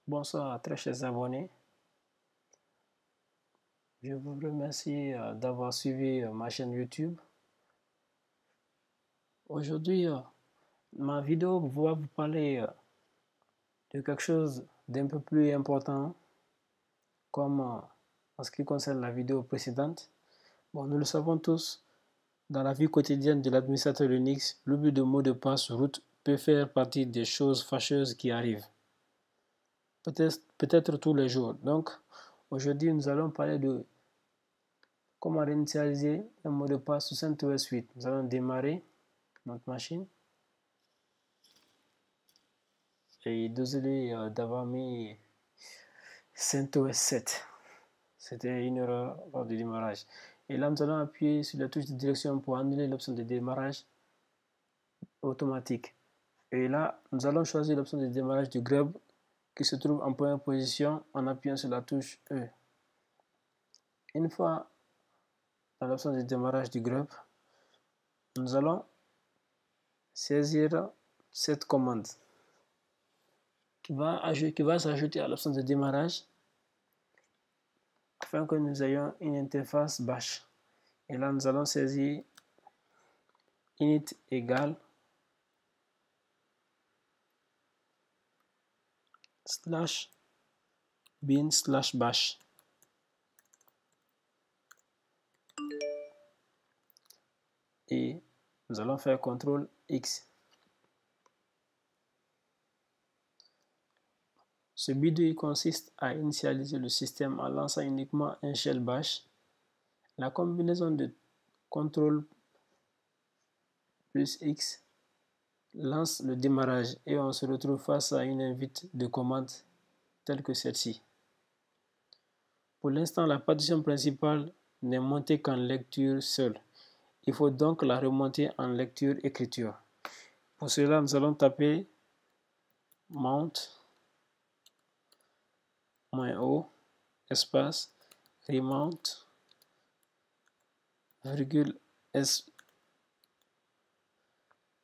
Bonsoir à très chers abonnés. Je vous remercie d'avoir suivi ma chaîne YouTube. Aujourd'hui, ma vidéo va vous parler de quelque chose d'un peu plus important, comme en ce qui concerne la vidéo précédente. Bon, nous le savons tous, dans la vie quotidienne de l'administrateur Linux, l'oubli de mot de passe root peut faire partie des choses fâcheuses qui arrivent. Peut-être tous les jours. Donc, aujourd'hui, nous allons parler de comment réinitialiser un mot de passe sous CentOS 8. Nous allons démarrer notre machine. Et désolé d'avoir mis CentOS 7. C'était une erreur lors du démarrage. Et là, nous allons appuyer sur la touche de direction pour annuler l'option de démarrage automatique. Et là, nous allons choisir l'option de démarrage du grub qui se trouve en première position en appuyant sur la touche E. Une fois dans l'option de démarrage du grub, nous allons saisir cette commande qui va s'ajouter à l'option de démarrage afin que nous ayons une interface bash. Et là, nous allons saisir init égale /bin/bash. Et nous allons faire CTRL X. Ce bidouille consiste à initialiser le système en lançant uniquement un shell bash. La combinaison de CTRL plus X lance le démarrage et on se retrouve face à une invite de commande telle que celle-ci. Pour l'instant, la partition principale n'est montée qu'en lecture seule. Il faut donc la remonter en lecture-écriture. Pour cela, nous allons taper mount -o espace remount virgule s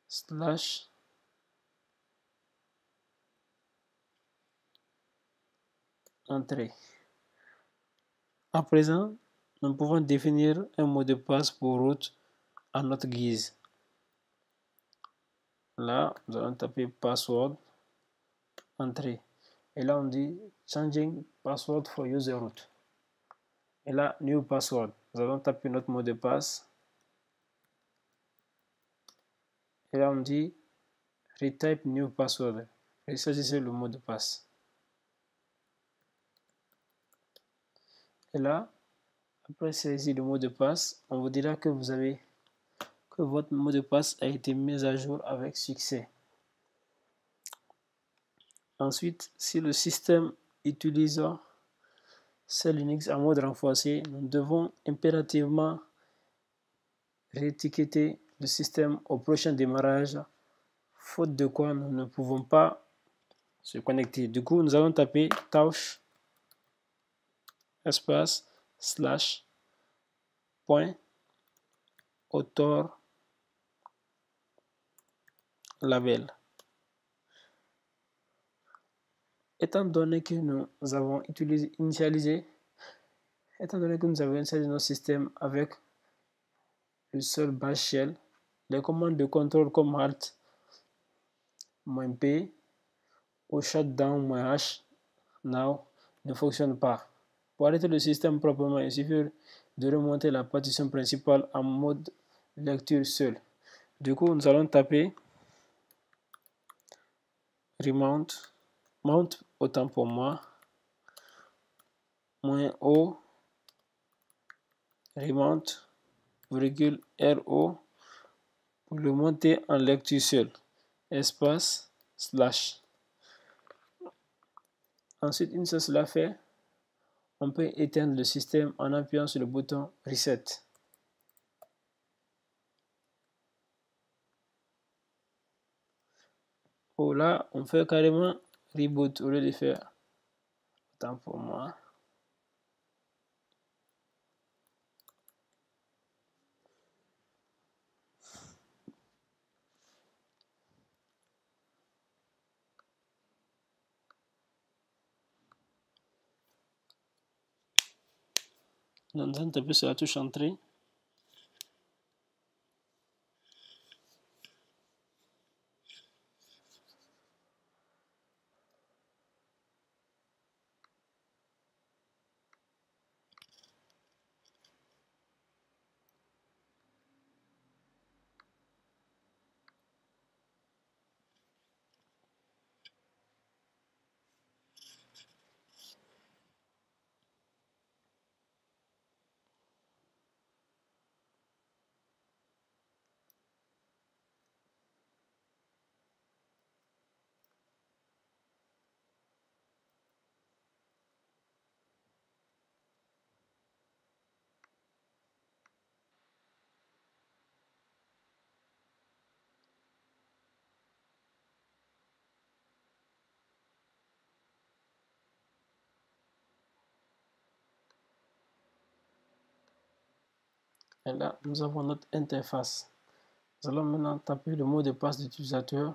slash entrée. À présent, nous pouvons définir un mot de passe pour root à notre guise. Là, nous allons taper password, entrée. Et là, on dit changing password for user root. Et là, new password. Nous allons taper notre mot de passe. Et là, on dit retype new password. Et choisissez le mot de passe. Et là, après saisir le mot de passe, on vous dira que votre mot de passe a été mis à jour avec succès. Ensuite, si le système utilise Linux en mode renforcé, nous devons impérativement réétiqueter le système au prochain démarrage, faute de quoi nous ne pouvons pas se connecter. Du coup, nous allons taper tauch espace slash point author label. Étant donné que nous avons initialisé nos systèmes avec le seul bash shell, les commandes de contrôle comme alt -p ou shutdown -h now ne fonctionnent pas. Pour arrêter le système proprement, il suffit de remonter la partition principale en mode lecture seul. Du coup, nous allons taper remount, mount autant pour moi, -o remount virgule ro pour le monter en lecture seul, espace slash. Ensuite, une fois cela fait, on peut éteindre le système en appuyant sur le bouton reset. Oh là, on fait carrément reboot au lieu de faire autant pour moi. Nous allons taper sur la touche entrée. Et là, nous avons notre interface. Nous allons maintenant taper le mot de passe d'utilisateur.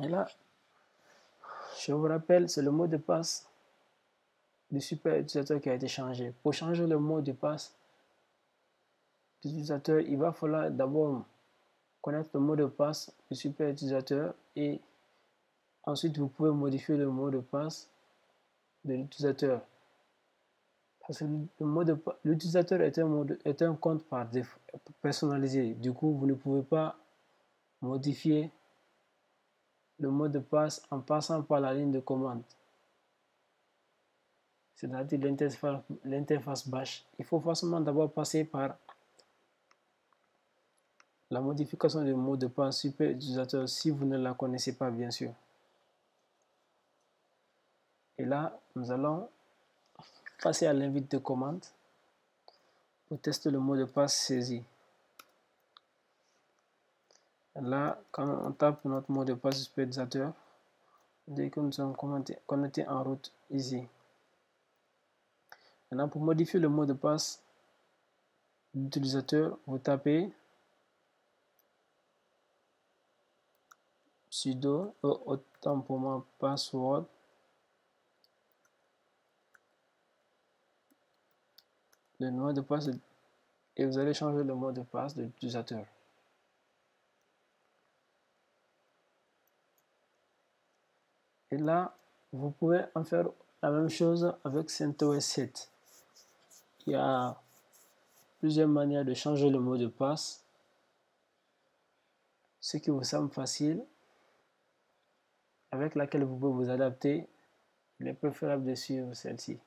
Et là, je vous rappelle, c'est le mot de passe du super utilisateur qui a été changé. Pour changer le mot de passe d'utilisateur, il va falloir d'abord connaître le mot de passe du super utilisateur et ensuite vous pouvez modifier le mot de passe de l'utilisateur. Parce que l'utilisateur est un compte par défaut personnalisé. Du coup, vous ne pouvez pas modifier le mot de passe en passant par la ligne de commande. C'est-à-dire l'interface bash. Il faut forcément d'abord passer par la modification du mot de passe super utilisateur si vous ne la connaissez pas, bien sûr. Et là, nous allons passer à l'invite de commande pour tester le mot de passe saisi. Là, quand on tape notre mot de passe super utilisateur, dès que nous sommes connectés en route ici. Maintenant, pour modifier le mot de passe d'utilisateur, vous tapez sudo autant pour moi password le mot de passe et vous allez changer le mot de passe de l'utilisateur. Et là, vous pouvez en faire la même chose avec CentOS 7. Il y a plusieurs manières de changer le mot de passe. Ce qui vous semble facile, avec laquelle vous pouvez vous adapter, il est préférable de suivre celle-ci.